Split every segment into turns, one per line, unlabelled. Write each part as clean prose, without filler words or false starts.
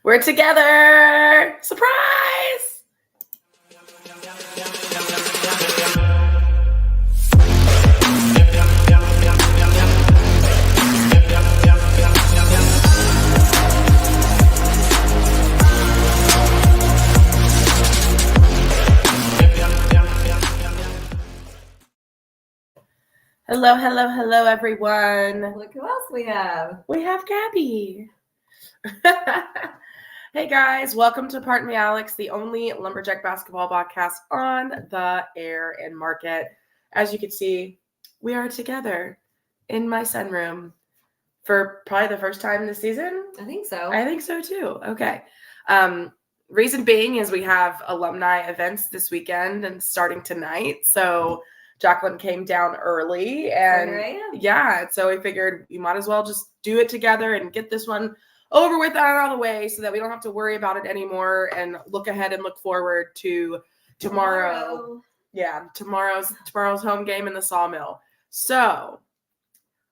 We're together! Surprise! Hello, hello, hello, everyone.
Look who else we have.
We have Gabby. Hey, guys. Welcome to Pardon Me, Alex, the only Lumberjack basketball podcast on the air and market. As you can see, we are together in my sunroom for probably the first time this season.
I think so.
I think so, too. Okay. Reason being is we have alumni events this weekend and starting tonight. So Jacqueline came down early and so we figured we might as well just do it together and get this one over with and out of the way so that we don't have to worry about it anymore and look ahead and look forward to tomorrow. Yeah, tomorrow's home game in the Sawmill. So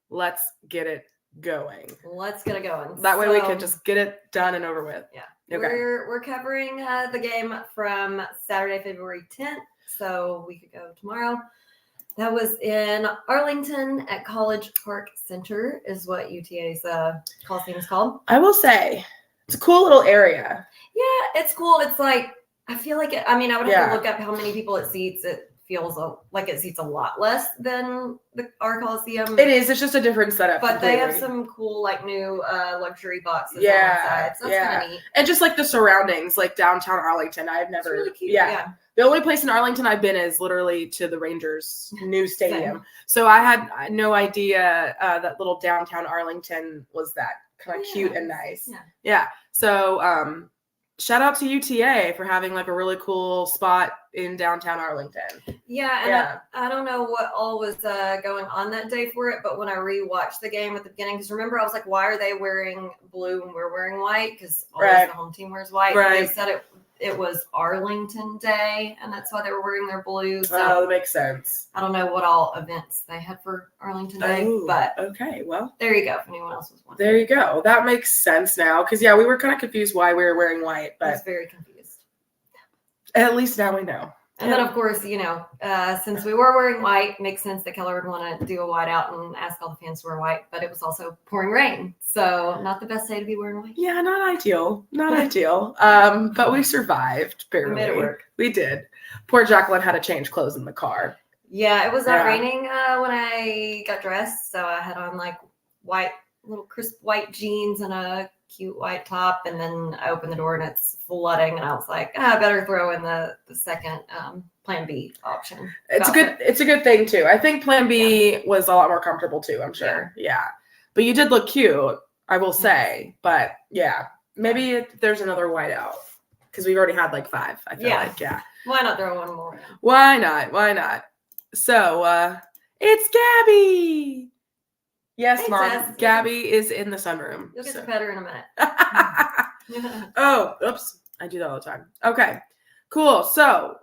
let's get it going. That way we can just get it done and over with.
Yeah.
Okay.
We're covering the game from Saturday, February 10th. So we could go tomorrow. That was in Arlington at College Park Center is what UTA's Coliseum is called.
I will say, it's a cool little area.
Yeah, it's cool. It's like, I feel like I would have to look up how many people it seats. It feels like it seats a lot less than our Coliseum.
It is. It's just a different setup.
But they have some cool, new luxury boxes on the side. So that's kind of neat.
And just the surroundings, downtown Arlington. I've never.
It's really cute.
Yeah. The only place in Arlington I've been is literally to the Rangers' new stadium. So I had no idea that little downtown Arlington was that kind of cute and nice. Yeah. So shout out to UTA for having a really cool spot in downtown Arlington.
Yeah, and I don't know what all was going on that day for it, but when I rewatched the game at the beginning, because remember I was like, why are they wearing blue when we're wearing white? Because always the home team wears white. Right. And they said it was Arlington Day, and that's why they were wearing their blue. So
that makes sense.
I don't know what all events they had for Arlington Day, but
okay, well,
there you go. If anyone else was wondering,
there you go. That makes sense now, because we were kind of confused why we were wearing white, but
I was very confused.
At least now we know.
And then, of course, since we were wearing white, it makes sense that Keller would want to do a white out and ask all the fans to wear white. But it was also pouring rain. So not the best day to be wearing white. Yeah, not ideal. But we survived, barely.
We made it work. We did. Poor Jacqueline had to change clothes in the car.
Yeah, it was not raining when I got dressed. So I had on little crisp white jeans and a cute white top, and then I opened the door and it's flooding, and I was like, I better throw in the second plan B option. It's
a good thing too. I think plan B was a lot more comfortable too, I'm sure. Yeah. But you did look cute, I will say. But maybe there's another white out, because we've already had 5, I feel like.
Why not throw one more in?
Why not? So it's Gabby. Yes, hey, Mom. Tess. Gabby is in the sunroom.
You'll get to pet her in a minute.
Oh, oops. I do that all the time. Okay, cool. So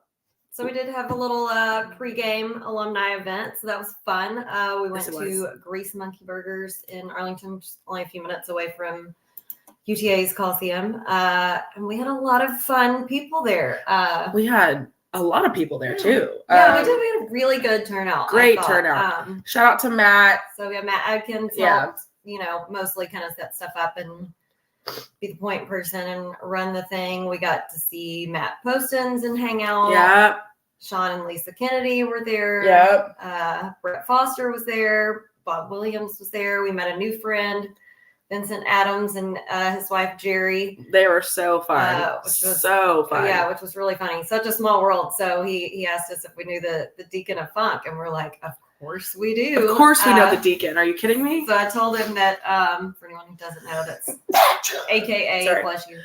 we did have a little pregame alumni event. So that was fun. We went to Grease Monkey Burgers in Arlington, just only a few minutes away from UTA's Coliseum. And we had a lot of fun people there.
We had a lot of people there too.
Yeah, we did. We had a really good turnout.
Great turnout. Shout out to Matt.
So we have Matt Adkins helped, mostly kind of set stuff up and be the point person and run the thing. We got to see Matt Postins and hang out.
Yep.
Sean and Lisa Kennedy were there.
Yep.
Brett Foster was there. Bob Williams was there. We met a new friend, Vincent Adams, and his wife, Jerry.
They were so fun. Which was so fun.
Yeah, which was really funny. Such a small world. So he asked us if we knew the Deacon of Funk, and we're like, of course we do.
Of course we know the Deacon. Are you kidding me?
So I told him that, for anyone who doesn't know, that's AKA, bless you.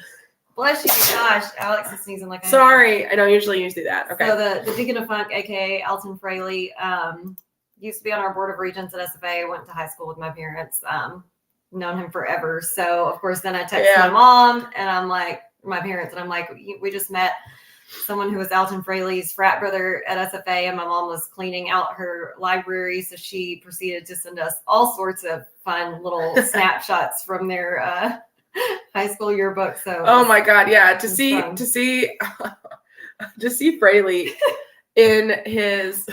Bless you. Gosh, Alex is sneezing like I
Sorry, I don't usually do that. Okay.
So the Deacon of Funk, AKA Alton Fraley, used to be on our board of regents at SFA. Went to high school with my parents. Known him forever. So of course, then I texted my mom and I'm like, my parents, and I'm like, we just met someone who was Alton Fraley's frat brother at SFA, and my mom was cleaning out her library. So she proceeded to send us all sorts of fun little snapshots from their high school yearbook. So
oh my God, yeah, to see Fraley in his,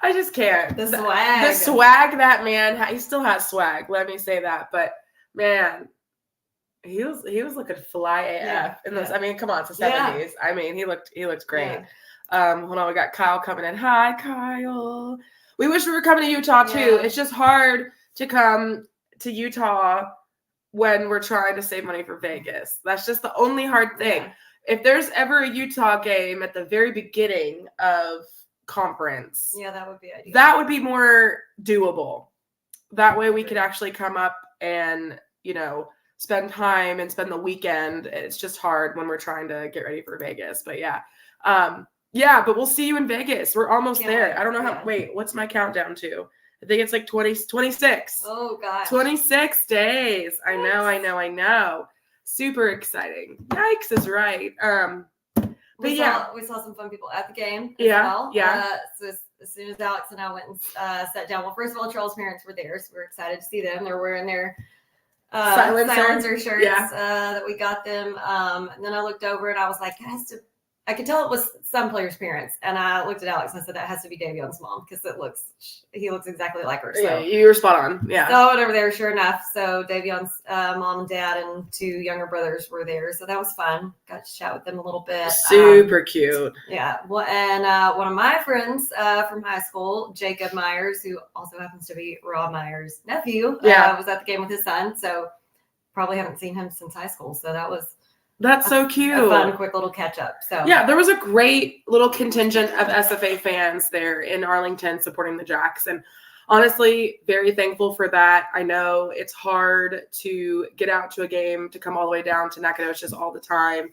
I just can't.
The swag.
The swag that man he still has swag. Let me say that. But man, he was looking fly AF in this. I mean, come on, it's the 70s. I mean, he looked great. Hold on, we got Kyle coming in. Hi, Kyle. We wish we were coming to Utah too. It's just hard to come to Utah when we're trying to save money for Vegas. That's just the only hard thing. If there's ever a Utah game at the very beginning of conference,
that would be ideal.
That would be more doable. That way we could actually come up and, spend time and spend the weekend. It's just hard when we're trying to get ready for Vegas. But but we'll see you in Vegas. We're almost there. I don't know how. Wait, what's my countdown to? I think it's like 26.
Oh, gosh.
26 days. I know. Super exciting. Yikes is right.
We saw some fun people at the game as well. So as soon as Alex and I went and sat down, well, first of all, Charles' parents were there, so we're excited to see them. They're wearing their silencer shirts that we got them. And then I looked over and I was like, I could tell it was some players' parents. And I looked at Alex and I said, that has to be Davion's mom because he looks exactly like her. So.
Yeah, you were spot on. Yeah.
So over there, sure enough. So Davion's mom and dad and 2 younger brothers were there. So that was fun. Got to chat with them a little bit.
Super cute.
Yeah. Well, and one of my friends from high school, Jacob Myers, who also happens to be Rob Myers' nephew, was at the game with his son. So probably haven't seen him since high school. So that's so cute.
A
fun, quick little catch up. So
there was a great little contingent of SFA fans there in Arlington supporting the Jacks, and honestly, very thankful for that. I know it's hard to get out to a game, to come all the way down to Nacogdoches all the time.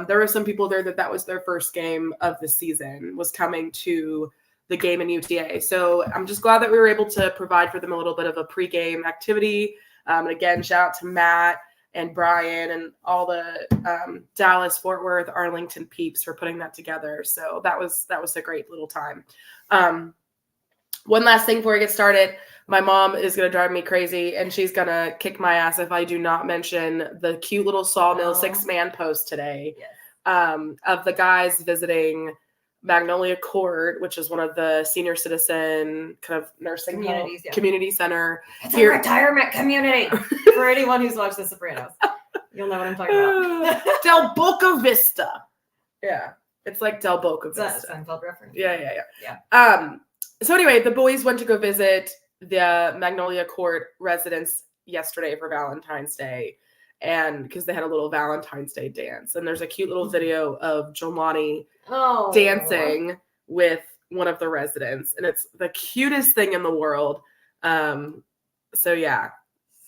There were some people there that was their first game of the season, was coming to the game in UTA. So I'm just glad that we were able to provide for them a little bit of a pregame activity. And again, shout out to Matt and Brian and all the Dallas, Fort Worth, Arlington peeps for putting that together. So that was a great little time. One last thing before we get started, my mom is going to drive me crazy and she's going to kick my ass if I do not mention the cute little Sawmill 6-man post today of the guys visiting Magnolia Court, which is one of the senior citizen kind of nursing community center.
It's a retirement community for anyone who's watched The Sopranos. You'll know what I'm talking about.
Del Boca Vista. Yeah, it's like Del Boca Vista.
That's a Seinfeld reference.
Yeah. So anyway, the boys went to go visit the Magnolia Court residents yesterday for Valentine's Day, and because they had a little Valentine's Day dance, and there's a cute little video of Jolani dancing with one of the residents, and it's the cutest thing in the world. So yeah,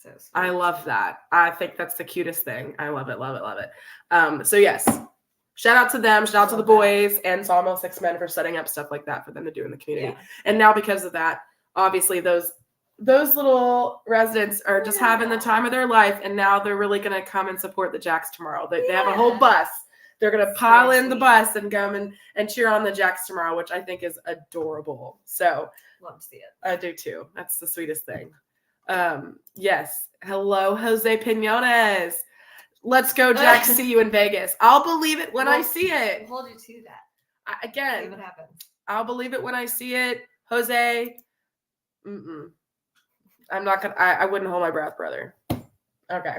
so I love that. I think that's the cutest thing. I love it. So yes, shout out to them, shout out to the boys and Sawmill 6-men for setting up stuff like that for them to do in the community. And now because of that, obviously those little residents are just having the time of their life, and now they're really going to come and support the Jacks tomorrow. They have a whole bus. They're going to pile in the bus and come and cheer on the Jacks tomorrow, which I think is adorable. So
love to see it.
I do too. That's the sweetest thing. Yes. Hello, Jose Pinones. Let's go, Jacks. See you in Vegas. I'll believe it when I see it.
We'll hold you to that.
Again,
see what happens.
I'll believe it when I see it. Jose. I'm not gonna. I wouldn't hold my breath, brother. Okay,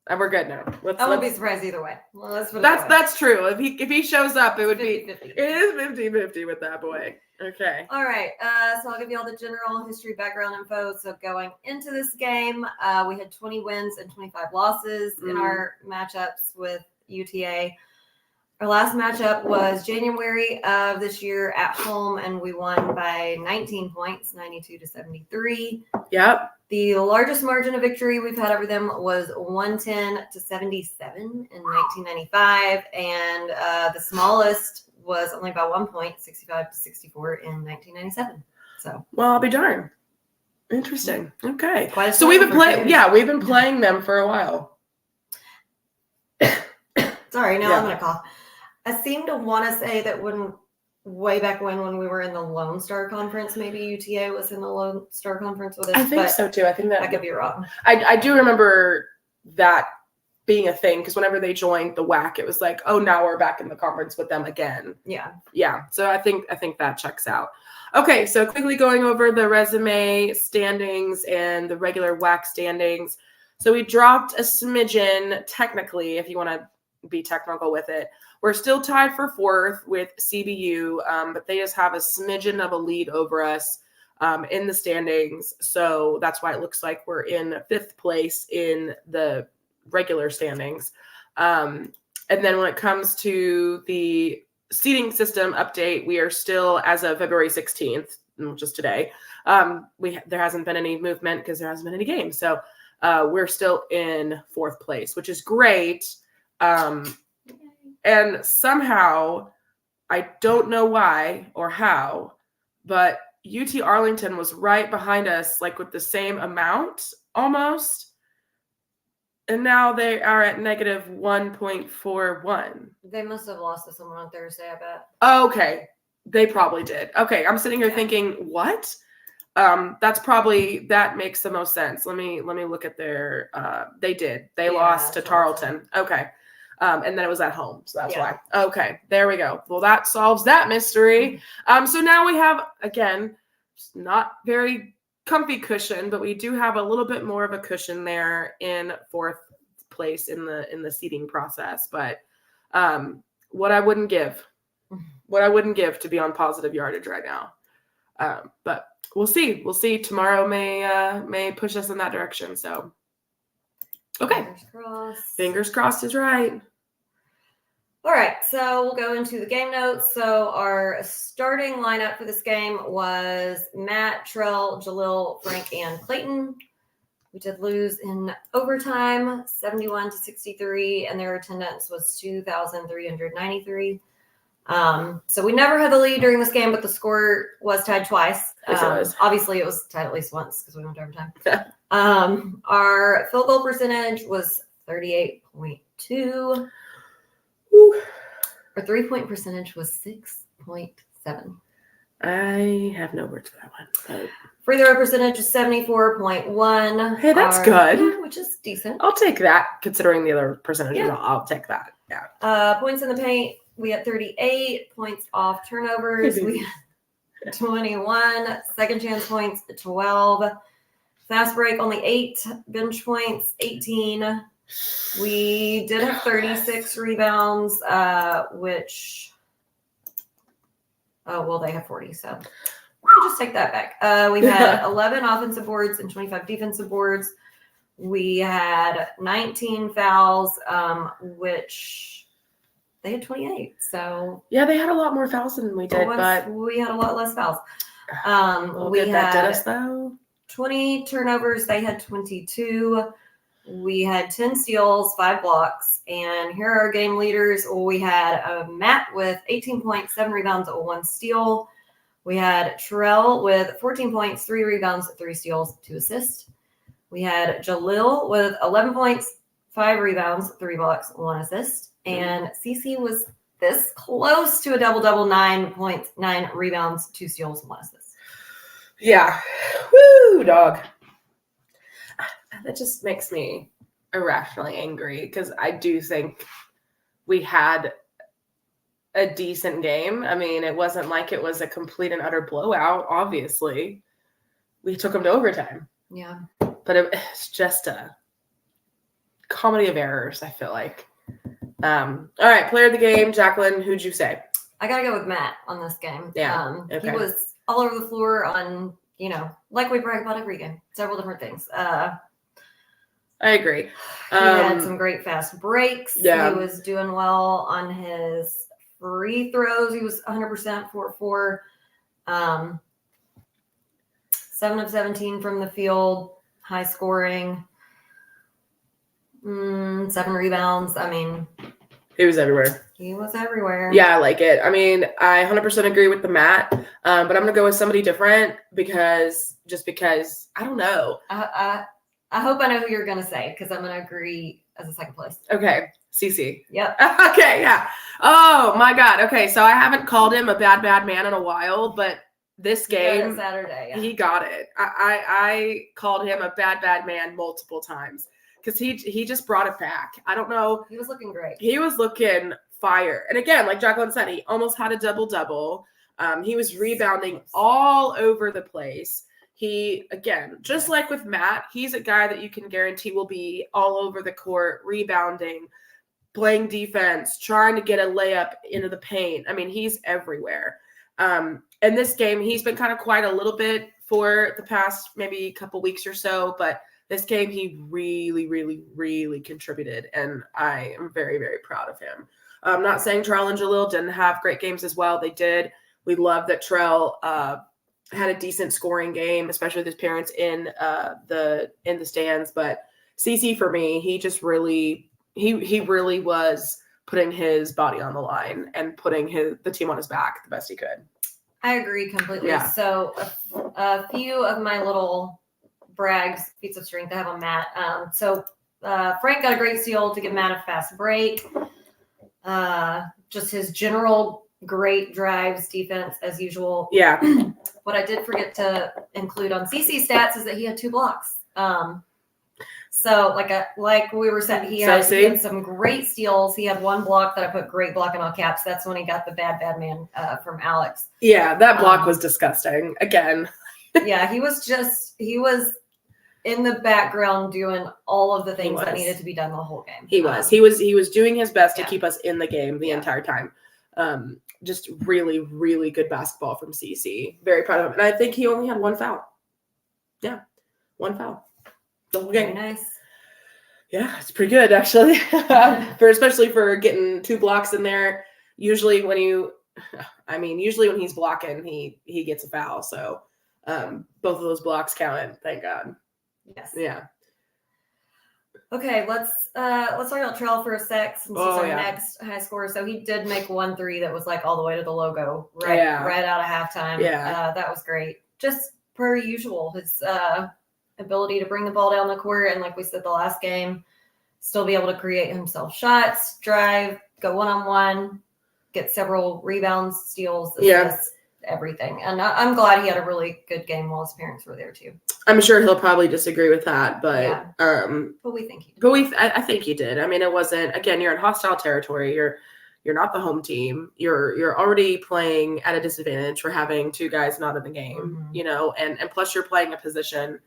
and we're good now.
I wouldn't be surprised either way. Well,
that's true. If he shows up, it would
50-50.
be. It is 50-50 with that boy. Okay.
All right. So I'll give you all the general history, background info. So going into this game, we had 20 wins and 25 losses in our matchups with UTA. Our last matchup was January of this year at home, and we won by 19 points, 92-73.
Yep.
The largest margin of victory we've had over them was 110-77 in 1995, and the smallest was only by 1 point, 65-64 in 1997. So,
well, I'll be darned. Interesting. Okay.
So
we've been playing. Yeah, we've been playing them for a while.
Sorry, now I'm gonna cough. I seem to want to say that way back when we were in the Lone Star Conference, maybe UTA was in the Lone Star Conference with us.
I think so too. I think that
I could be wrong.
I do remember that being a thing, because whenever they joined the WAC, it was like, oh, now we're back in the conference with them again. Yeah. So I think that checks out. Okay, so quickly going over the resume standings and the regular WAC standings. So we dropped a smidgen, technically, if you want to be technical with it. We're still tied for 4th with CBU, but they just have a smidgen of a lead over us in the standings. So that's why it looks like we're in 5th place in the regular standings. And then when it comes to the seating system update, we are still, as of February 16th, which is today, there hasn't been any movement because there hasn't been any games. So we're still in 4th place, which is great. And somehow, I don't know why or how, but UT Arlington was right behind us, like with the same amount almost. And now they are at negative 1.41.
They must have lost to someone on Thursday, I bet.
Okay. They probably did. Okay. I'm sitting here thinking, what? That makes the most sense. Let me look at their, they did. They lost to Tarleton. Okay. And then it was at home. So that's why. Okay. There we go. Well, that solves that mystery. So now we have, again, not very comfy cushion, but we do have a little bit more of a cushion there in 4th place in the seating process. But what I wouldn't give to be on positive yardage right now. But we'll see. Tomorrow may push us in that direction. So okay. Fingers crossed is right.
All right, so we'll go into the game notes. So our starting lineup for this game was Matt, Trell, Jalil, Frank, and Clayton. We did lose in overtime, 71-63, and their attendance was 2,393. So we never had the lead during this game, but the score was tied twice. Obviously, it was tied at least once because we went to overtime. Our field goal percentage was 38.2. Our 3-point percentage was 6.7.
I have no words for that one.
Free throw percentage was 74.1.
Hey, that's good.
Yeah, which is decent.
I'll take that, considering the other percentages. Yeah. I'll take that. Yeah.
Points in the paint, we had 38. Points off turnovers, we had 21. Second chance points, 12. Fast break, only 8. Bench points, 18. We did have 36 rebounds, which, they have 40, so we'll just take that back. We had 11 offensive boards and 25 defensive boards. We had 19 fouls, which they had 28. So
yeah, they had a lot more fouls than we did, but
we had a lot less fouls.
We had did us though.
20 turnovers. They had 22. We had 10 steals, 5 blocks, and here are our game leaders. We had Matt with 18 points, 7 rebounds, 1 steal. We had Terrell with 14 points, 3 rebounds, 3 steals, 2 assists. We had Jalil with 11 points, 5 rebounds, 3 blocks, 1 assist. And Cece was this close to a double-double, 9 points, 9 rebounds, 2 steals, 1 assist.
Yeah. Woo, dog. That just makes me irrationally angry because I do think we had a decent game. I mean, it wasn't like it was a complete and utter blowout, obviously. We took them to overtime.
Yeah.
But it's just a comedy of errors, I feel like. All right, player of the game, Jacqueline, who'd you say?
I got to go with Matt on this game.
Yeah. Okay.
He was all over the floor on, like we brag about every game, several different things.
I agree.
He had some great fast breaks.
Yeah.
He was doing well on his free throws. He was 100% 4-4. 7 of 17 from the field. High scoring. 7 rebounds. I mean,
he was everywhere. Yeah, I like it. I mean, I 100% agree with the Matt, but I'm going to go with somebody different because I don't know.
I hope I know who you're going to say because I'm going to agree as a second place.
Okay. Cece.
Yep.
Okay. Yeah. Oh my God. Okay. So I haven't called him a bad man in a while, but this game,
Saturday,
he got it. I called him a bad man multiple times. because he just brought it back. I don't know.
He was looking great.
He was looking fire. And again, like Jacqueline said, he almost had a double-double. He was rebounding all over the place. He, again, just like with Matt, he's a guy that you can guarantee will be all over the court, rebounding, playing defense, trying to get a layup into the paint. I mean, he's everywhere. In this game, he's been kind of quiet a little bit for the past maybe couple weeks or so, but this game he really, really, really contributed, and I am very, very proud of him. I'm not saying Trell and Jalil didn't have great games as well. They did. We love that Trell had a decent scoring game, especially with his parents in the stands. But CC, for me, he just really he really was putting his body on the line and putting the team on his back the best he could.
I agree completely.
Yeah.
So a few of my little brags, feats of strength I have on Matt. So Frank got a great steal to give Matt a fast break. Just his general great drives, defense as usual.
Yeah.
What I did forget to include on CC stats is that he had 2 blocks. So like we were saying, he had some great steals. He had 1 block that I put great block in all caps. That's when he got the bad man from Alex.
Yeah, that block was disgusting. Again.
Yeah, he was in the background doing all of the things that needed to be done the whole game.
He was doing his best to keep us in the game the entire time. Just really, really good basketball from CC. Very proud of him. And I think he only had 1 foul. Yeah, 1 foul. The whole game.
Very nice.
Yeah, it's pretty good actually. Especially for getting 2 blocks in there. Usually when he's blocking, he gets a foul. So both of those blocks counted. Thank God.
Yes.
Yeah.
Okay, let's talk about Trell for a sec since he's our next high scorer. So he did make 1 3 that was like all the way to the logo right out of halftime.
Yeah.
That was great. Just per usual, his ability to bring the ball down the court, and like we said the last game, still be able to create himself shots, drive, go 1-on-1, get several rebounds, steals, assists, everything. And I'm glad he had a really good game while his parents were there too.
I'm sure he'll probably disagree with that, but
we think he did.
But I think he did. I mean, it wasn't, again, you're in hostile territory. You're not the home team. You're already playing at a disadvantage for having 2 guys not in the game, and plus you're playing a position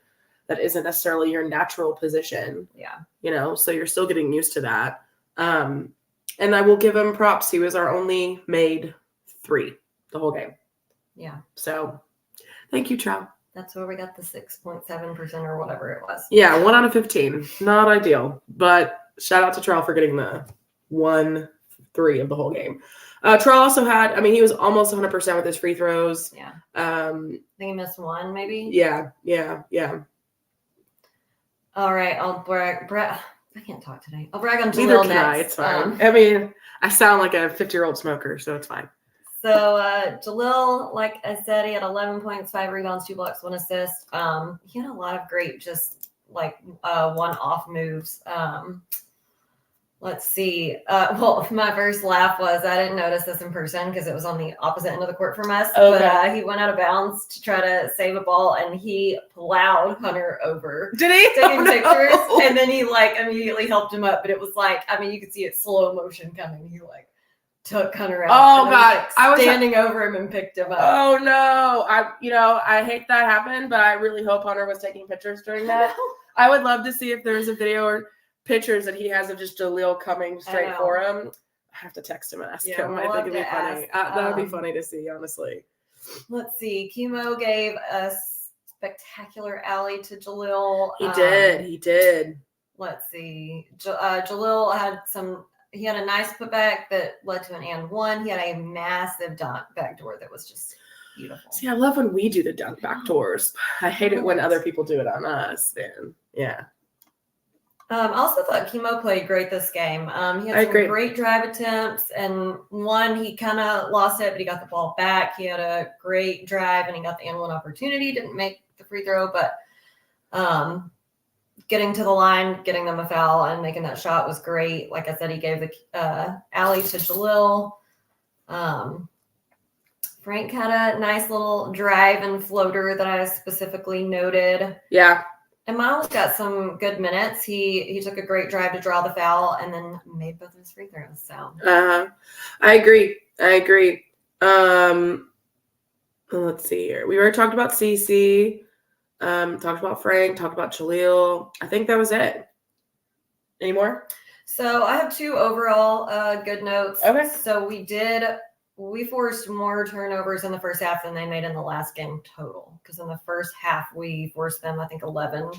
that isn't necessarily your natural position. Yeah. So you're still getting used to that. And I will give him props. He was our only made 3 the whole game.
Yeah.
So thank you, Trout.
That's where we got the 6.7% or whatever it was.
Yeah, 1 out of 15. Not ideal. But shout out to Trout for getting the 1-3 of the whole game. Trout also had, he was almost 100% with his free throws.
Yeah. I think he missed 1 maybe.
Yeah.
All right, I'll brag. I can't talk today. I'll brag on Jalil
Neither can
next.
I. It's fine. I sound like a 50-year-old smoker, so it's fine.
So Jalil, like I said, he had 11 points, 5 rebounds, 2 blocks, 1 assist. He had a lot of great just like one-off moves. Let's see. Well, my first laugh was I didn't notice this in person because it was on the opposite end of the court from us. Okay. But he went out of bounds to try to save a ball, and he plowed Hunter over.
Did he?
Taking pictures, and then he immediately helped him up. But it was you could see it slow motion coming. He took Hunter out.
Oh God!
I was standing over him and picked him up.
Oh no! I hate that happened, but I really hope Hunter was taking pictures during that. I would love to see if there's a video or pictures that he has of just Jalil coming straight for him. I have to text him and ask him. I think it'd be funny. That would be funny to see, honestly.
Let's see. Chemo gave a spectacular alley to Jalil.
He did.
Let's see. Jalil had he had a nice putback that led to an and 1. He had a massive dunk backdoor that was just beautiful.
See, I love when we do the dunk backdoors. I hate it when other people do it on us, man. Yeah.
I also thought Chemo played great this game. He had some great drive attempts, and 1, he kind of lost it, but he got the ball back. He had a great drive, and he got the and 1 opportunity. Didn't make the free throw, but getting to the line, getting them a foul, and making that shot was great. Like I said, he gave the alley to Jalil. Frank had a nice little drive and floater that I specifically noted.
Yeah.
And Miles got some good minutes. He took a great drive to draw the foul and then made both of his free throws. So
I agree. Let's see here. We already talked about Cece, talked about Frank, talked about Chalil. I think that was it. Any more?
So I have 2 overall good notes.
Okay.
So we forced more turnovers in the first half than they made in the last game total. Because in the first half, we forced them, I think, 11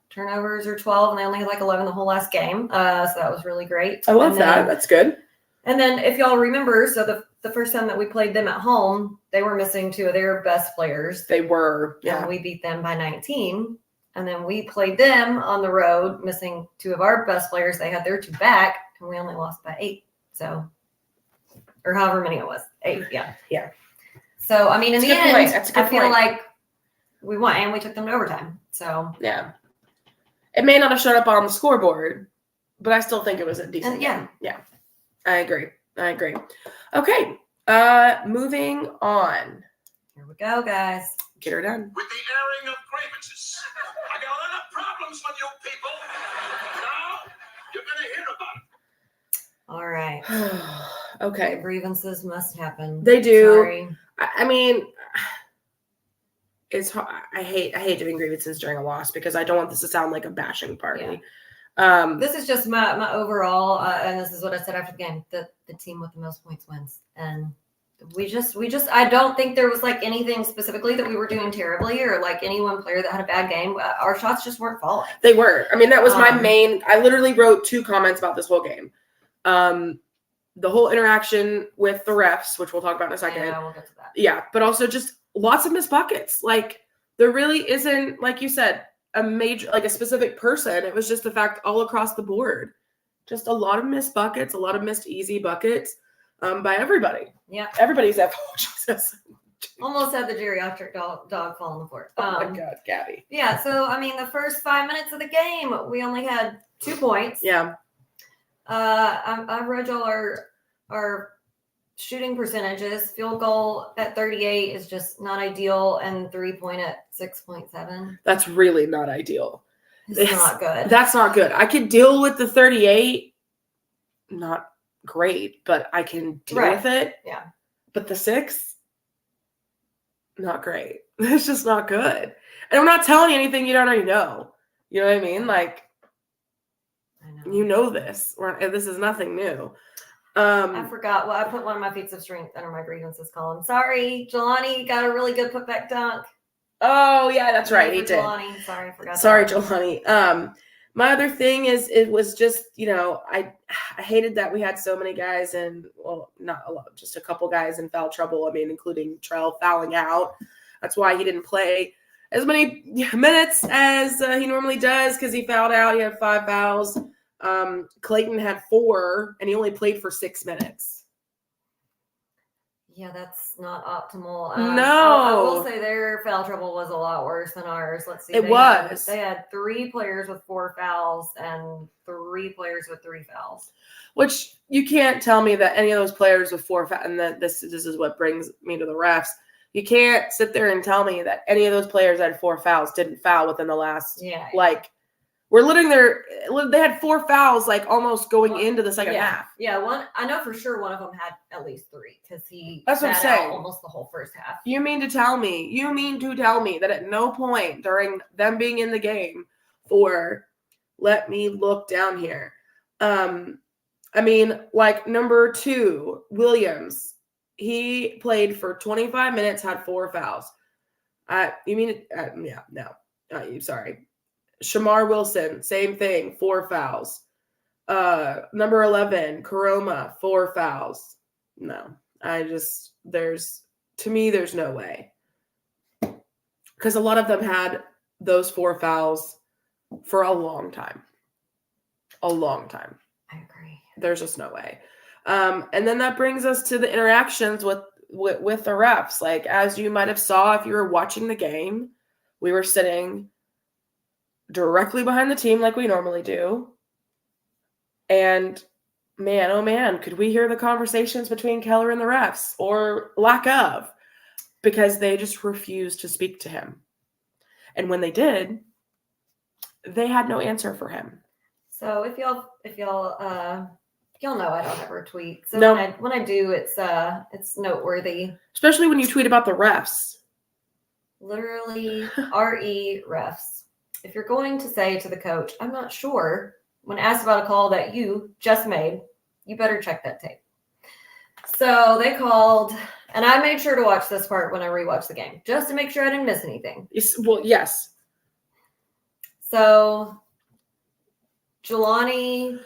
turnovers or 12, and they only had like 11 the whole last game. So that was really great.
I love that. That's good.
And then if y'all remember, so the first time that we played them at home, they were missing 2 of their best players.
They were. Yeah.
And we beat them by 19. And then we played them on the road, missing 2 of our best players. They had their 2 back, and we only lost by 8. So, or however many it was. 8, yeah.
Yeah.
So, I mean, in the end, I feel
point.
like we won, and we took them to overtime. So,
yeah. It may not have showed up on the scoreboard, but I still think it was a decent game. Yeah. I agree. Okay. Moving on.
Here we go, guys.
Get her done.
With the airing of grievances. I got a lot of problems with you people. Now, you're going to hear about
it. All right.
Okay.
Grievances must happen.
They do.
Sorry.
I mean, it's hard. I hate doing grievances during a loss because I don't want this to sound like a bashing party. Yeah.
This is just my overall, and this is what I said after the game. The team with the most points wins, and we just I don't think there was like anything specifically that we were doing terribly or like any one player that had a bad game. Our shots just weren't falling.
They were. I mean, that was my main. I literally wrote 2 comments about this whole game. The whole interaction with the refs, which we'll talk about in a second.
Yeah, we'll get to that.
Yeah, but also just lots of missed buckets. Like there really isn't, like you said, a major, like a specific person. It was just the fact all across the board. Just a lot of missed buckets, a lot of missed easy buckets by everybody.
Yeah.
Everybody's at Jesus.
Almost had the geriatric dog fall on the floor.
Oh my God, Gabby.
Yeah, so I mean the first 5 minutes of the game, we only had 2 points.
Yeah.
I read y'all our shooting percentages. Field goal at 38 is just not ideal, and 3-point at 6.7.
That's really not ideal.
It's not good.
That's not good. I could deal with the 38. Not great, but I can deal with it.
Yeah.
But the 6, not great. It's just not good. And I'm not telling you anything you don't already know. You know what I mean? Like, I know. You know this. This is nothing new.
I forgot. Well, I put one of my feats of strength under my grievances column. Sorry, Jelani got a really good putback dunk.
Oh, yeah, that's right. He did.
Jelani. Sorry, I forgot.
Sorry, Jelani. My other thing is it was just, I hated that we had so many guys and, well, not a lot, just a couple guys in foul trouble. I mean, including Trell fouling out. That's why he didn't play as many minutes as he normally does because he fouled out. He had 5 fouls. Clayton had 4 and he only played for 6 minutes.
Yeah, that's not optimal.
No.
I will say their foul trouble was a lot worse than ours. Let's see. They had 3 players with 4 fouls and 3 players with 3 fouls.
Which you can't tell me that any of those players with 4 fouls, and that this is what brings me to the refs. You can't sit there and tell me that any of those players that had 4 fouls didn't foul within the last, we're living they had 4 fouls, like almost going into the second half.
Yeah, I know for sure one of them had at least 3 because he
That's what I'm saying.
Almost the whole first half.
You mean to tell me that at no point during them being in the game let me look down here. I mean, like number 2, Williams, he played for 25 minutes, had 4 fouls. Sorry. Shamar Wilson, same thing, 4 fouls. Number 11, Karoma, 4 fouls. No, there's no way. Because a lot of them had those 4 fouls for a long time. A long time.
I agree.
There's just no way. And then that brings us to the interactions with the refs. Like, as you might have saw if you were watching the game, we were sitting directly behind the team like we normally do. And man, oh man, could we hear the conversations between Keller and the refs, or lack of, because they just refused to speak to him. And when they did, they had no answer for him.
So if y'all know I don't ever tweet. So
No.
when I do, it's noteworthy.
Especially when you tweet about the refs.
Literally, RE refs. If you're going to say to the coach, I'm not sure, when asked about a call that you just made, you better check that tape. So they called, and I made sure to watch this part when I rewatched the game, just to make sure I didn't miss anything.
Well, yes.
So Jelani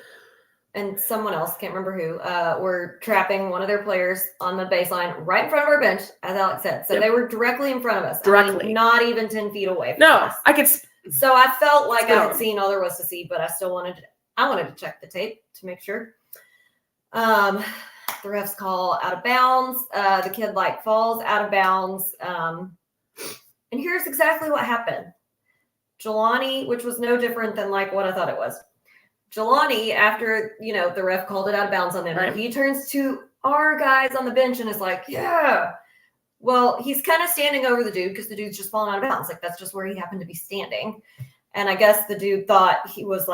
and someone else, can't remember who, were trapping one of their players on the baseline right in front of our bench, as Alex said. So they were directly in front of us.
Directly.
I mean, not even 10 feet away from us.
I could.
So I felt like I had seen all there was to see, but I still wanted to check the tape to make sure. The refs call out of bounds. The kid falls out of bounds. And here's exactly what happened. Jelani, which was no different than what I thought it was. Jelani, after, the ref called it out of bounds on him, right. He turns to our guys on the bench and is like, yeah. Well, he's kind of standing over the dude because the dude's just falling out of bounds. That's just where he happened to be standing. And I guess the dude thought he was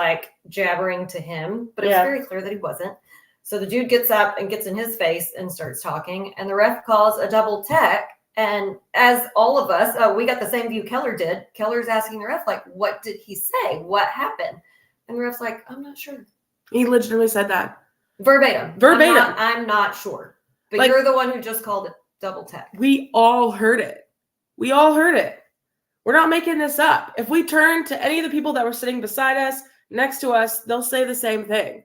jabbering to him, but it was very clear that he wasn't. So the dude gets up and gets in his face and starts talking, and the ref calls a double tech. And as all of us, we got the same view Keller did. Keller's asking the ref, what did he say? What happened? And the ref's like, I'm not sure.
He legitimately said that.
Verbatim. I'm not sure. But you're the one who just called it double tech.
We all heard it. We're not making this up. If we turn to any of the people that were sitting beside us, next to us, they'll say the same thing.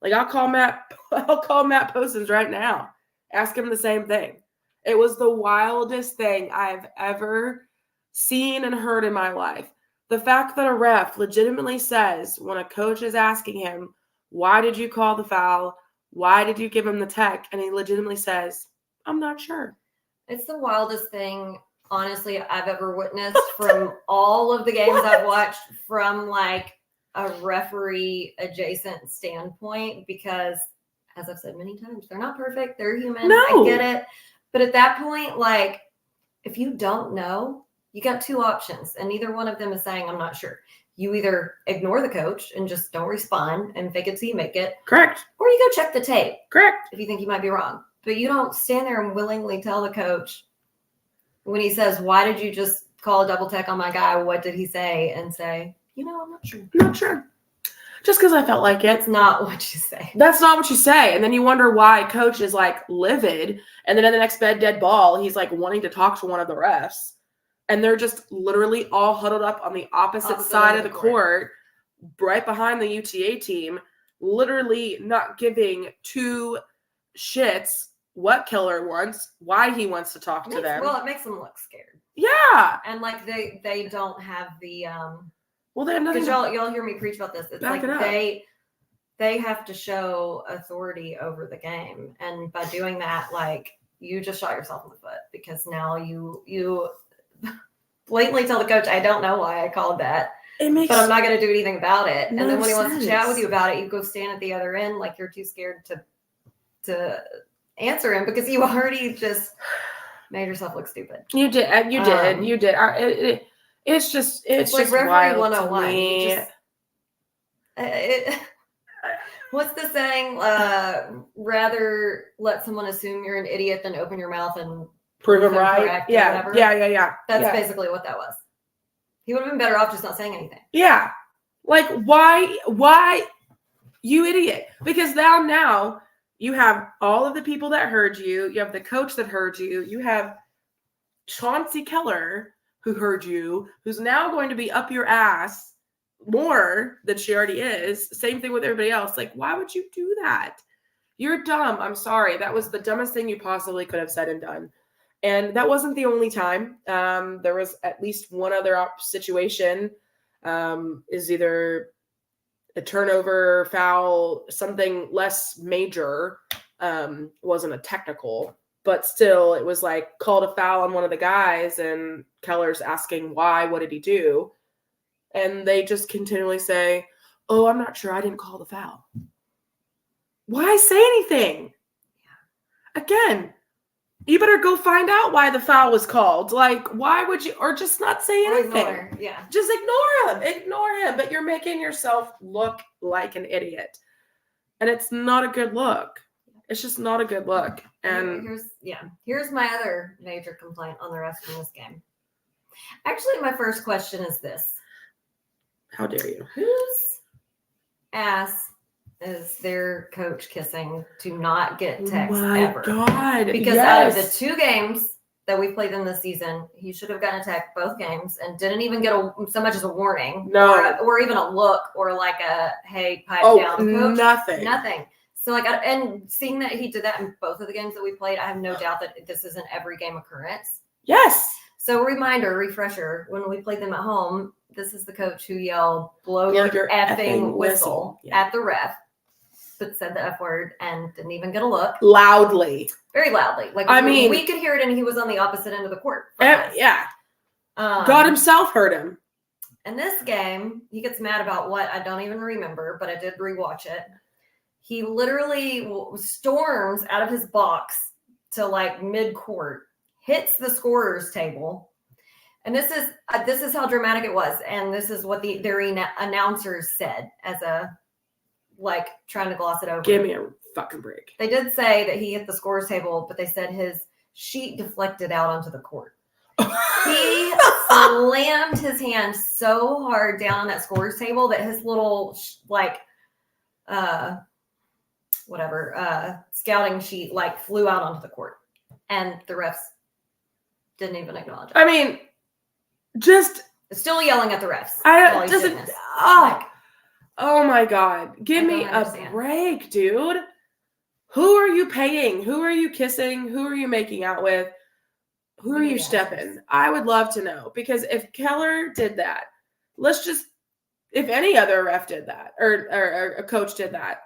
I'll call Matt Posens right now. Ask him the same thing. It was the wildest thing I've ever seen and heard in my life. The fact that a ref legitimately says when a coach is asking him, why did you call the foul? Why did you give him the tech? And he legitimately says, I'm not sure.
It's the wildest thing, honestly, I've ever witnessed from all of the games I've watched from a referee adjacent standpoint, because as I've said many times, they're not perfect. They're human.
No.
I get it. But at that point, if you don't know, you got two options, and neither one of them is saying, I'm not sure. You either ignore the coach and just don't respond and fake it till you make it.
Correct.
Or you go check the tape.
Correct.
If you think you might be wrong. But you don't stand there and willingly tell the coach when he says, why did you just call a double tech on my guy? What did he say? And say, I'm not sure.
I'm not sure. Just because I felt like it.
That's not what you say.
That's not what you say. And then you wonder why coach is livid. And then in the next dead ball, he's wanting to talk to one of the refs. And they're just literally all huddled up on the opposite side of the court, right behind the UTA team, literally not giving two shits what Keller wants, why he wants to talk to them.
Well, it makes them look scared.
Yeah.
And they don't have the
well, they have nothing.
Because y'all hear me preach about this. It's they have to show authority over the game, and by doing that, you just shot yourself in the foot, because now you blatantly tell the coach, I don't know why I called that, but I'm not going to do anything about it. And then when he wants to chat with you about it, you go stand at the other end like you're too scared to answer him, because you already just made yourself look stupid.
You did. It's just
referee
wild
101. What's the saying? Rather let someone assume you're an idiot than open your mouth and
prove them right. Yeah.
That's basically what that was. He would have been better off just not saying anything.
Yeah. Why, you idiot? Because now you have all of the people that heard you. You have the coach that heard you. You have Chauncey Keller, who heard you, who's now going to be up your ass more than she already is. Same thing with everybody else. Why would you do that? You're dumb. I'm sorry. That was the dumbest thing you possibly could have said and done. And that wasn't the only time. There was at least one other situation. Is either a turnover, foul, something less major. Wasn't a technical. But still, it was called a foul on one of the guys, and Keller's asking why, what did he do? And they just continually say, oh, I'm not sure, I didn't call the foul. Why say anything? Yeah. Again, You better go find out why the foul was called. Like, why would you, or just not say anything.
Yeah.
Just ignore him. But you're making yourself look like an idiot. And it's not a good look. It's just not a good look. And
here's my other major complaint on the refs in this game. Actually, my first question is this.
How dare you?
Whose ass is their coach kissing to not get text ever?
God.
Because out of the 2 games that we played in this season, he should have gotten a text both games and didn't even get so much as a warning.
No.
Or even a look or like a, hey, pipe down, coach. Nothing. So and seeing that he did that in both of the games that we played, I have no doubt that this is an every game occurrence.
Yes.
So refresher, when we played them at home, this is the coach who yelled, blow your effing whistle at the ref, but said the F word and didn't even get a look.
Loudly.
Very loudly. Like, we could hear it and he was on the opposite end of the court.
Yeah. God himself heard him.
In this game, he gets mad about what I don't even remember, but I did rewatch it. He literally storms out of his box to like mid-court, hits the scorer's table. And this is how dramatic it was. And this is what their announcers said as a, like, trying to gloss it over.
Give me a fucking break.
They did say that he hit the scorer's table, but they said his sheet deflected out onto the court. He slammed his hand so hard down on that scorer's table that his little, scouting sheet, like, flew out onto the court. And the refs didn't even acknowledge it.
I mean, just
still yelling at the refs.
Oh my God. Give me a break, dude. Who are you paying? Who are you kissing? Who are you making out with? Who are you stepping? I would love to know, because if Keller did that, if any other ref did that or a coach did that,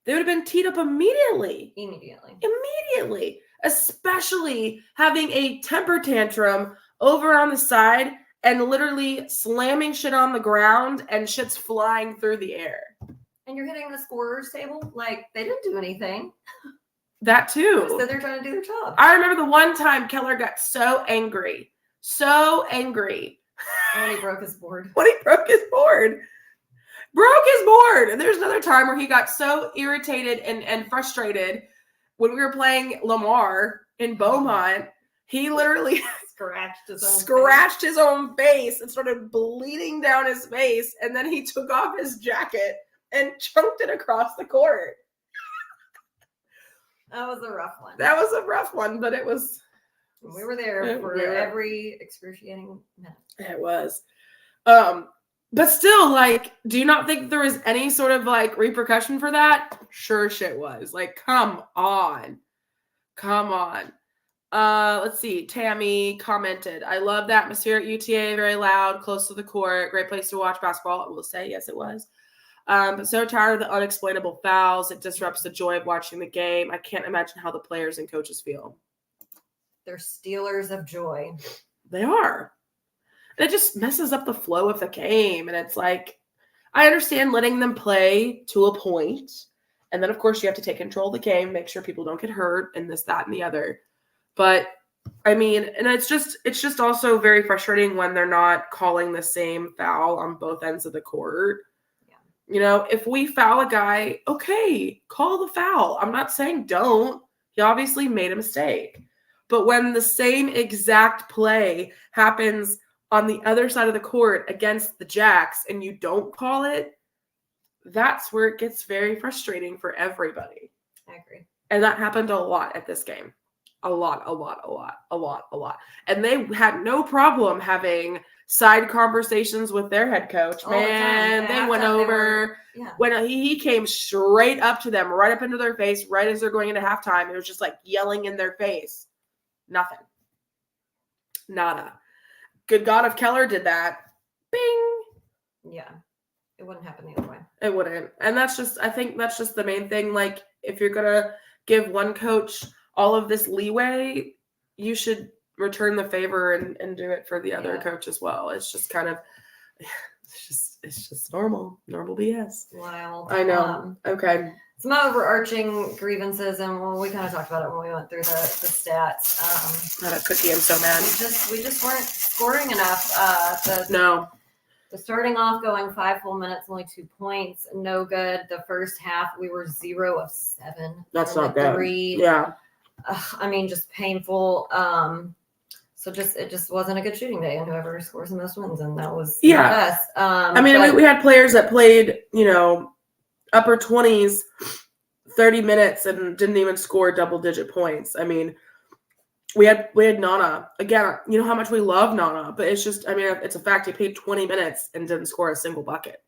they would have been teed up immediately. Immediately. Especially having a temper tantrum over on the side and literally slamming shit on the ground and shit's flying through the air.
And you're hitting the scorer's table? Like, they didn't do anything.
That too.
So they're trying to do their job.
I remember the one time Keller got so angry.
When he broke his board.
And there's another time where he got so irritated and frustrated when we were playing Lamar in Beaumont. He literally scratched his own face and started bleeding down his face. And then he took off his jacket and chunked it across the court.
That was a rough one.
But it was.
We were there for every excruciating minute.
It was. But still, like, do you not think there was any sort of, like, repercussion for that? Sure shit was. Like, come on. Let's see. Tammy commented, I love the atmosphere at UTA. Very loud, close to the court. Great place to watch basketball. I will say, yes, it was. But so tired of the unexplainable fouls. It disrupts the joy of watching the game. I can't imagine how the players and coaches feel.
They're stealers of joy.
They are. And it just messes up the flow of the game. And it's like, I understand letting them play to a point. And then, of course, you have to take control of the game, make sure people don't get hurt, and this, that, and the other. But, I mean, and it's just also very frustrating when they're not calling the same foul on both ends of the court.
Yeah.
You know, if we foul a guy, okay, call the foul. I'm not saying don't. He obviously made a mistake. But when the same exact play happens on the other side of the court against the Jacks and you don't call it, that's where it gets very frustrating for everybody.
I agree.
And that happened a lot at this game. A lot. And they had no problem having side conversations with their head coach. Man, they went over. When he came straight up to them, right up into their face, right as they're going into halftime. It was just like yelling in their face. Nothing. Nada. Good God, if Keller did that, bing.
Yeah. It wouldn't happen the other way.
It wouldn't. And I think that's just the main thing. Like, if you're going to give one coach all of this leeway, you should return the favor and do it for the other coach as well. It's just kind of, it's just normal BS.
Wild.
I know. Okay.
some overarching grievances, and we kind of talked about it when we went through the stats.
Not a cookie, I'm so mad.
We just weren't scoring enough. The starting off going 5 full minutes, only 2 points, no good. The first half we were 0 of 7.
That's not good.
3.
Yeah.
I mean, just painful. So it just wasn't a good shooting day, and whoever scores the most wins, and that was not us.
I mean, we had players that played, upper 20s, 30 minutes, and didn't even score double-digit points. I mean, we had Nana. Again, you know how much we love Nana, but it's just, I mean, it's a fact. He played 20 minutes and didn't score a single bucket,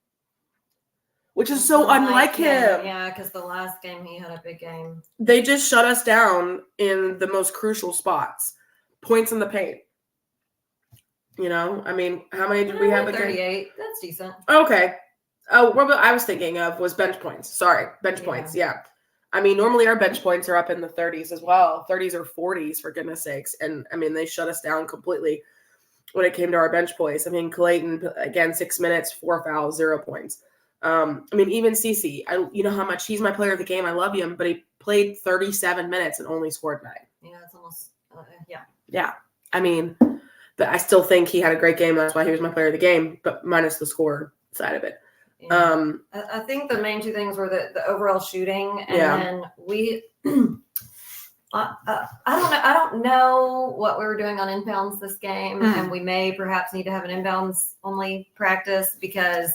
which is so unlike him.
Yeah, because the last game he had a big game.
They just shut us down in the most crucial spots. Points in the paint. I mean, how many did we have again?
38. That's decent.
Okay. Oh, what I was thinking of was bench points. Sorry, bench points. Yeah. I mean, normally our bench points are up in the 30s as well, 30s or 40s, for goodness sakes. And, I mean, they shut us down completely when it came to our bench points. I mean, Clayton, again, 6 minutes, 4 fouls, 0 points. I mean, even CeCe, you know how much he's my player of the game. I love him, but he played 37 minutes and only scored 9.
Yeah, it's almost,
Yeah. I mean, but I still think he had a great game. That's why he was my player of the game, but minus the score side of it.
Yeah. I think the main 2 things were the overall shooting, and then we. I don't know what we were doing on inbounds this game, and we may perhaps need to have an inbounds only practice because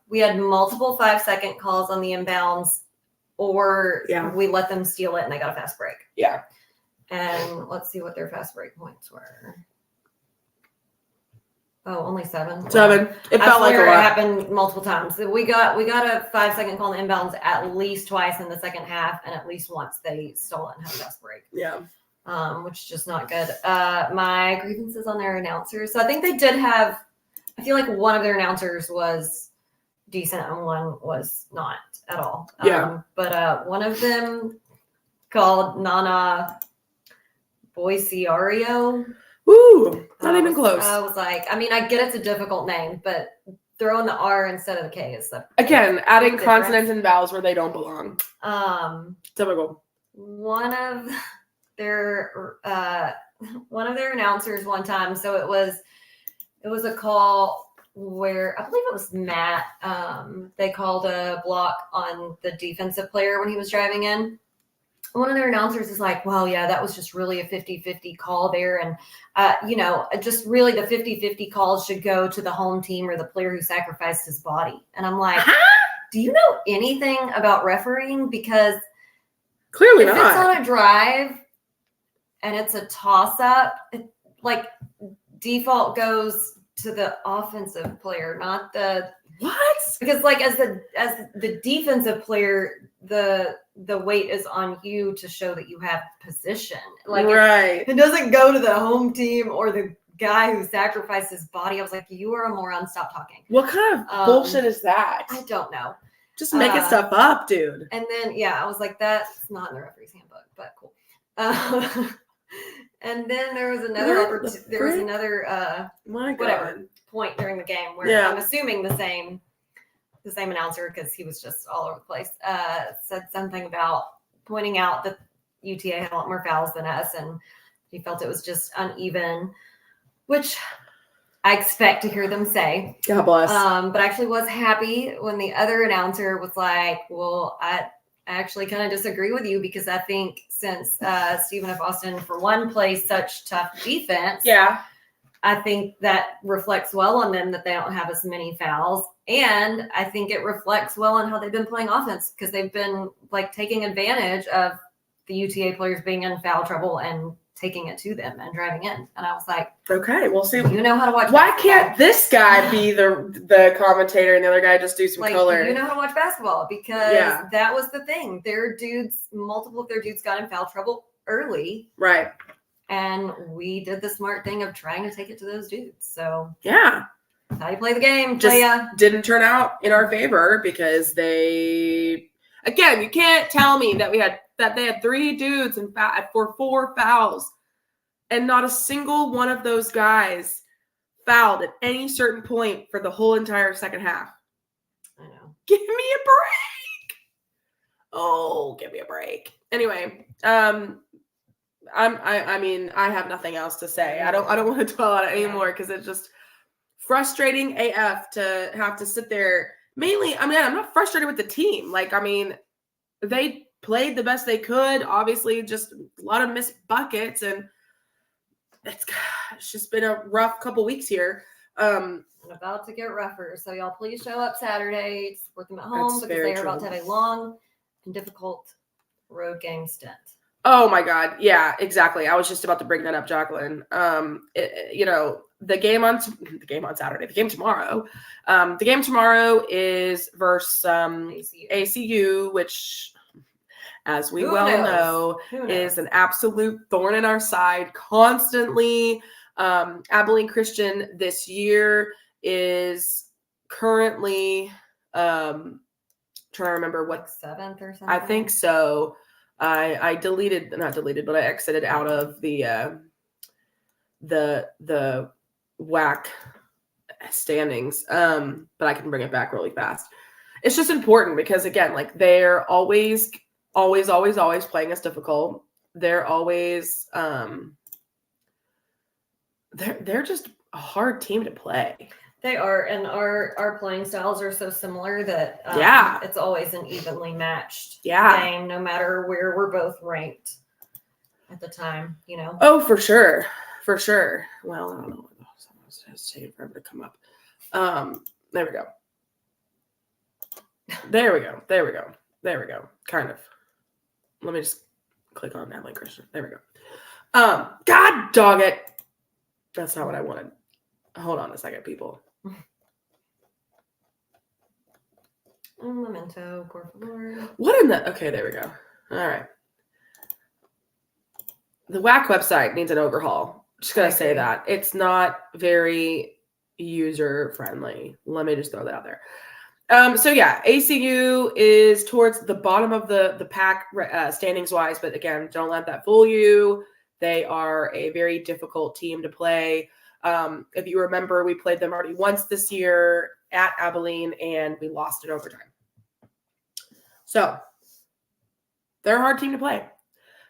we had multiple 5-second calls on the inbounds, or we let them steal it and they got a fast break.
Yeah.
And let's see what their fast break points were. Oh, only 7.
7. It felt like a lot.
It happened multiple times. We got a 5-second call in inbounds at least twice in the second half, and at least once they stole it and had a fast break.
Yeah.
Which is just not good. My grievances on their announcers. So I think they did have. I feel like one of their announcers was decent and one was not at all.
Yeah.
But one of them called Nana Boisiario.
Ooh, not even close.
I was like, I mean, I get it's a difficult name, but throwing the R instead of the K is the
adding consonants and vowels where they don't belong. Typical.
One of their announcers one time. So it was a call where I believe it was Matt. They called a block on the defensive player when he was driving in. One of their announcers is like, well, yeah, that was just really a 50-50 call there. And, just really the 50-50 calls should go to the home team or the player who sacrificed his body. And I'm like, do you know anything about refereeing? Because
clearly
if it's on a drive and it's a toss-up, default goes to the offensive player, not the
what?
Because as the defensive player, the weight is on you to show that you have position.
Right.
It doesn't go to the home team or the guy who sacrificed his body. I was like, you are a moron. Stop talking.
What kind of bullshit is that?
I don't know.
Just making stuff up, dude.
And then, I was like, that's not in the referee's handbook, but cool. And then there was another point during the game where I'm assuming the same announcer, because he was just all over the place, said something about pointing out that UTA had a lot more fouls than us, and he felt it was just uneven, which I expect to hear them say.
God bless.
But I actually was happy when the other announcer was like, well, I actually kind of disagree with you, because I think since Stephen F. Austin, for one, plays such tough defense, I think that reflects well on them that they don't have as many fouls. And I think it reflects well on how they've been playing offense, because they've been taking advantage of the UTA players being in foul trouble and taking it to them and driving in. And I was like,
okay, we'll see.
You know how to watch
Why
basketball.
Can't this guy be the commentator and the other guy just do some color?
You know how to watch basketball, because that was the thing. Multiple of their dudes got in foul trouble early.
Right.
And we did the smart thing of trying to take it to those dudes. So
yeah,
that's how you play the game.
Just didn't turn out in our favor, because you can't tell me that they had 3 dudes for 4 fouls, and not a single one of those guys fouled at any certain point for the whole entire second half.
I know.
Give me a break. Oh Oh, give me a break. Anyway, I mean, I have nothing else to say. I don't want to dwell on it anymore because it's just frustrating AF to have to sit there. Mainly, I mean, I'm not frustrated with the team. Like, I mean, they played the best they could. Obviously, just a lot of missed buckets, and it's just been a rough couple weeks here.
And about to get rougher. So y'all please show up Saturday to support them at home because they are about to have a long and difficult road game stint.
Oh my God. Yeah, exactly. I was just about to bring that up, Jacqueline. The game on Saturday, the game tomorrow. The game tomorrow is versus ACU, which, as we know, is an absolute thorn in our side constantly. Abilene Christian this year is currently trying to remember what,
like 7th or something.
I think so. I exited out of the WAC standings. But I can bring it back really fast. It's just important because, again, like, they're always playing us difficult. They're always they're just a hard team to play.
They are, and our playing styles are so similar that it's always an evenly matched game, no matter where we're both ranked at the time, you know.
Oh, for sure. Well, I don't know. It's taking forever to come up. There we go. Kind of. Let me just click on Abilene Christian. There we go. God dog it. That's not what I wanted. Hold on a second, people.
Memento, Corfalor.
What in the... Okay, there we go. All right. The WAC website needs an overhaul. Just going to say that. It's not very user-friendly. Let me just throw that out there. So, yeah, ACU is towards the bottom of the pack standings-wise, but, again, don't let that fool you. They are a very difficult team to play. If you remember, we played them already once this year at Abilene, and we lost in overtime. So they're a hard team to play.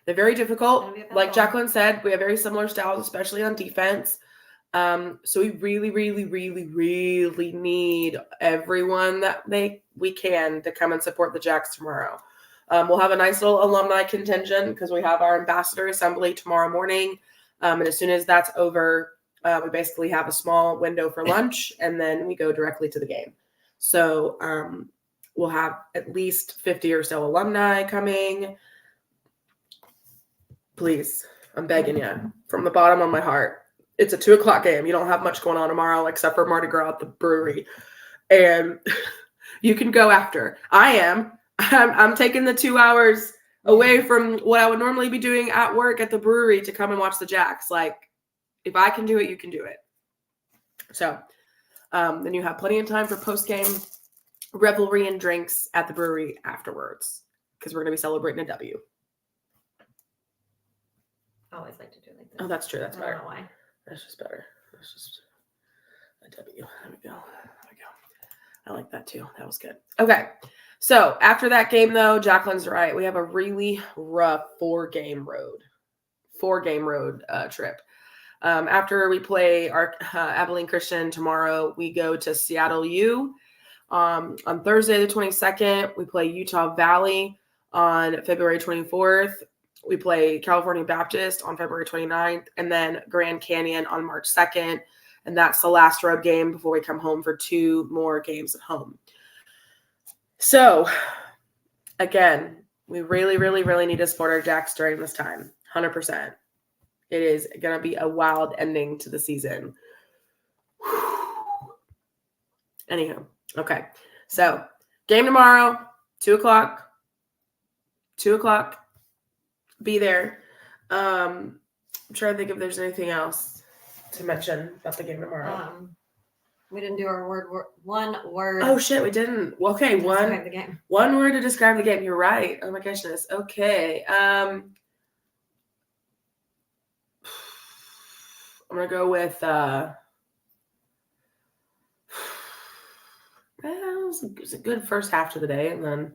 They're very difficult. Like Jacqueline said, we have very similar styles, especially on defense. So we really, really, really, really need everyone that we can to come and support the Jacks tomorrow. We'll have a nice little alumni contingent because we have our ambassador assembly tomorrow morning. And as soon as that's over, we basically have a small window for lunch, and then we go directly to the game. So we'll have at least 50 or so alumni coming. Please, I'm begging you from the bottom of my heart. It's a 2:00 game. You don't have much going on tomorrow except for Mardi Gras at the brewery. And you can go after. I'm taking the 2 hours away from what I would normally be doing at work at the brewery to come and watch the Jacks. Like, if I can do it, you can do it. So then you have plenty of time for post-game revelry and drinks at the brewery afterwards because we're going to be celebrating a W.
I always like to do it like this.
Oh, that's true. That's better.
I don't know why.
That's just better. That's just a W. There we go. I like that too. That was good. Okay. So after that game, though, Jacqueline's right. We have a really rough four-game road trip. After we play our Abilene Christian tomorrow, we go to Seattle U. On Thursday, the 22nd, we play Utah Valley. On February 24th, we play California Baptist on February 29th, and then Grand Canyon on March 2nd. And that's the last road game before we come home for 2 more games at home. So, again, we really, really, really need to support our Jacks during this time. 100%. It is going to be a wild ending to the season. Anywho, okay. So, game tomorrow, 2:00. 2:00. Be there. I'm trying to think if there's anything else to mention about the game tomorrow.
We didn't do our one word.
Oh shit, we didn't. Well, okay, one word to describe the game. You're right. Oh my goodness. Okay. I'm gonna go with it was a good first half to the day, and then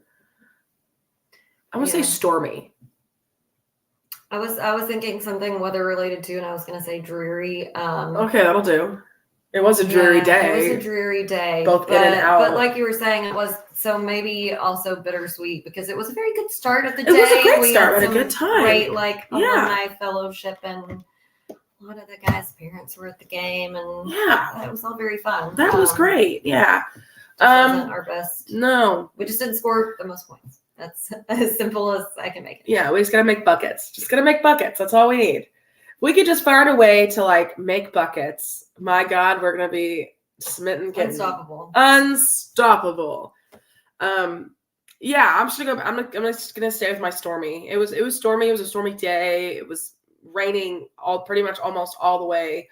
I want to say stormy.
I was thinking something weather related too, and I was going to say dreary.
Okay, that'll do. It was a dreary day.
It was a dreary day.
Both in and out.
But like you were saying, it was so maybe also bittersweet because it was a very good start of the day.
It was a great start. We had a good time.
Great, alumni fellowship, and a lot of the guys' parents were at the game, and it was all very fun.
That was great. Yeah.
Wasn't our best.
No.
We just didn't score the most points. That's as simple as I can make it.
Yeah, we just gotta make buckets. Just gotta make buckets. That's all we need. If we could just find a way to like make buckets, my God, we're gonna be smitten.
Unstoppable.
Unstoppable. Yeah, I'm just gonna stay with my stormy. It was stormy. It was a stormy day. It was raining pretty much almost all the way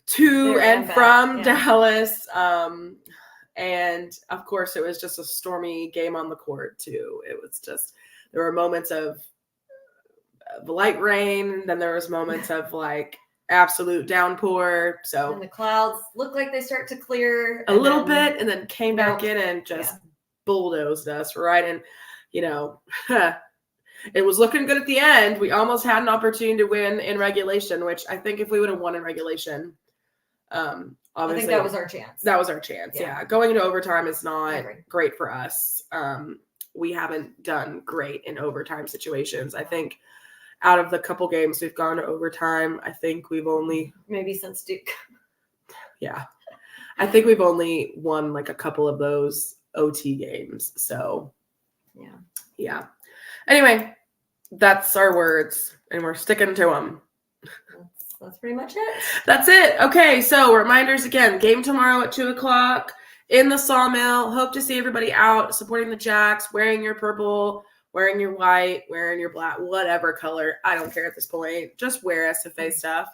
to and from Dallas. And of course, it was just a stormy game on the court too. It was just, there were moments of light rain, then there was moments of like absolute downpour. So
and the clouds looked like they start to clear
a little bit, and then came back in and just bulldozed us right. And it was looking good at the end. We almost had an opportunity to win in regulation, which I think if we would have won in regulation, obviously,
I think that was our chance.
That was our chance. Yeah. Going into overtime is not great for us. We haven't done great in overtime situations. I think out of the couple games we've gone to overtime, I think we've only
maybe since Duke.
Yeah. I think we've only won like a couple of those OT games. So yeah. Anyway, that's our words, and we're sticking to them.
That's pretty much it.
That's it. Okay, so reminders again. Game tomorrow at 2:00 in the Sawmill. Hope to see everybody out supporting the Jacks, wearing your purple, wearing your white, wearing your black, whatever color. I don't care at this point. Just wear SFA stuff.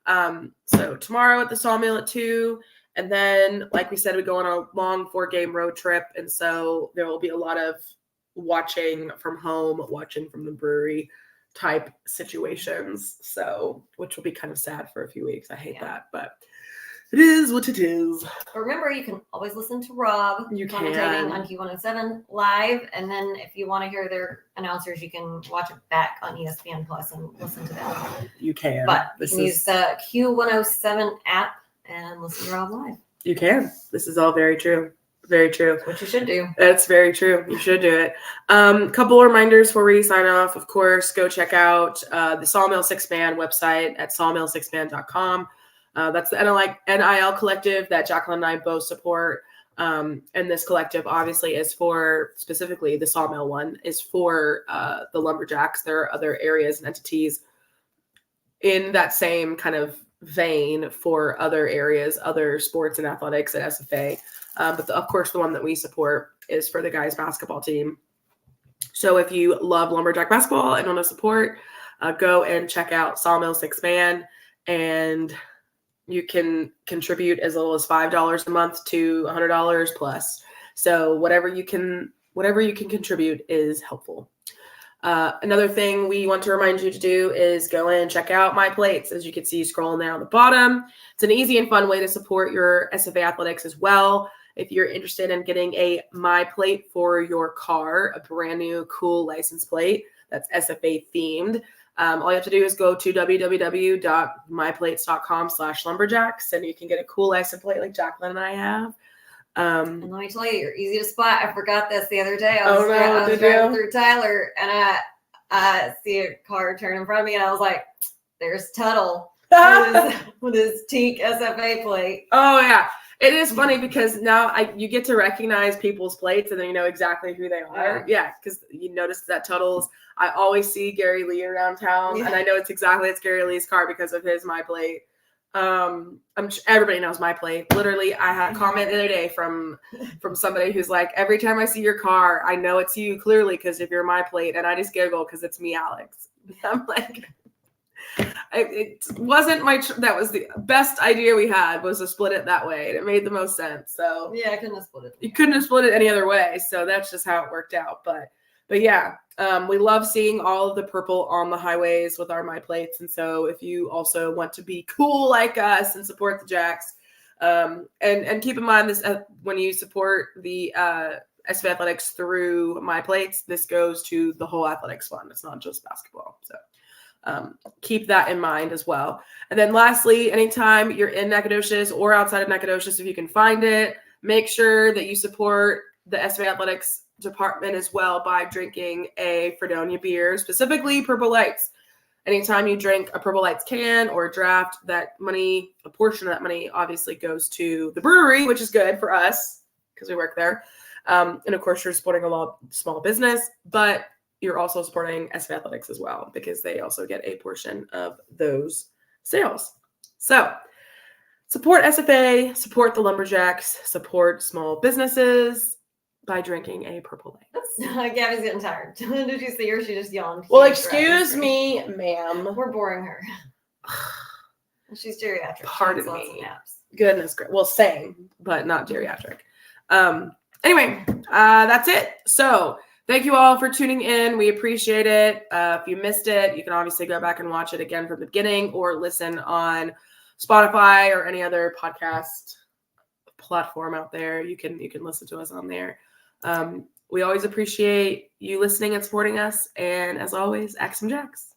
So tomorrow at the Sawmill at 2:00. And then, like we said, we go on a long 4-game road trip. And so there will be a lot of watching from home, watching from the brewery type situations. So, which will be kind of sad for a few weeks. I hate that, but it is what it is.
Remember, you can always listen to Rob commentating on Q107 live. And then if you want to hear their announcers, you can watch it back on ESPN Plus and listen to them.
You can.
But you can use the Q107 app and listen to Rob live. You
can. This is all very true. Very true.
That's what you should do.
That's very true. You should do it. Couple of reminders before we sign off. Of course, go check out the Sawmill Six Man website at sawmill6man.com. That's the NIL collective that Jacqueline and I both support. And this collective obviously is for, specifically the Sawmill one, is for the Lumberjacks. There are other areas and entities in that same kind of vein for other areas, other sports and athletics at SFA. But of course, the one that we support is for the guys basketball team. So if you love Lumberjack basketball and want to support, go and check out Sawmill Six Man, and you can contribute as little as $5 a month to $100 plus. So whatever you can contribute is helpful. Another thing we want to remind you to do is go in and check out My Plates. As you can see scrolling there on the bottom, it's an easy and fun way to support your SFA athletics as well. If you're interested in getting a My Plate for your car, a brand new cool license plate that's SFA themed, all you have to do is go to www.myplates.com/lumberjacks, and you can get a cool license plate like Jacqueline and I have.
And let me tell you, you're easy to spot. I forgot this the other day. I was driving through Tyler, and I see a car turn in front of me, and I was like, there's Tuttle with his teak SFA plate.
Oh, yeah. It is funny because now you get to recognize people's plates, and then you know exactly who they are. Yeah, because you notice that Tuttle's. I always see Gary Lee around town, and I know it's Gary Lee's car because of his My Plate. Everybody knows My Plate. Literally, I had a comment the other day from somebody who's like, every time I see your car, I know it's you clearly because of your My Plate, and I just giggle because it's me, Alex. I'm like, it wasn't that was the best idea we had, was to split it that way. It made the most sense. So
yeah, I couldn't have split it.
You couldn't have split it any other way. So that's just how it worked out. But yeah, we love seeing all of the purple on the highways with our My Plates. And so if you also want to be cool like us and support the Jacks, and keep in mind this when you support the SV Athletics through My Plates, this goes to the whole athletics fund. It's not just basketball. So keep that in mind as well. And then lastly, anytime you're in Nacogdoches or outside of Nacogdoches, if you can find it, make sure that you support the SV Athletics department as well by drinking a Fredonia beer, specifically Purple Lights. Anytime you drink a Purple Lights can or a draft, that money, a portion of that money obviously goes to the brewery, which is good for us because we work there. And of course, you're supporting a lot of small business, but you're also supporting SV Athletics as well because they also get a portion of those sales. So support SFA, support the Lumberjacks, support small businesses by drinking a Purple Light.
Gabby's getting tired. Did you see her? She just yawned.
Well, excuse me, ma'am.
We're boring her. She's geriatric.
Pardon
lots
me.
of naps.
Goodness gracious. Well, same, but not geriatric. Anyway, that's it. So thank you all for tuning in. We appreciate it. If you missed it, you can obviously go back and watch it again from the beginning or listen on Spotify or any other podcast platform out there. You can listen to us on there. We always appreciate you listening and supporting us. And as always, Axe 'em Jacks.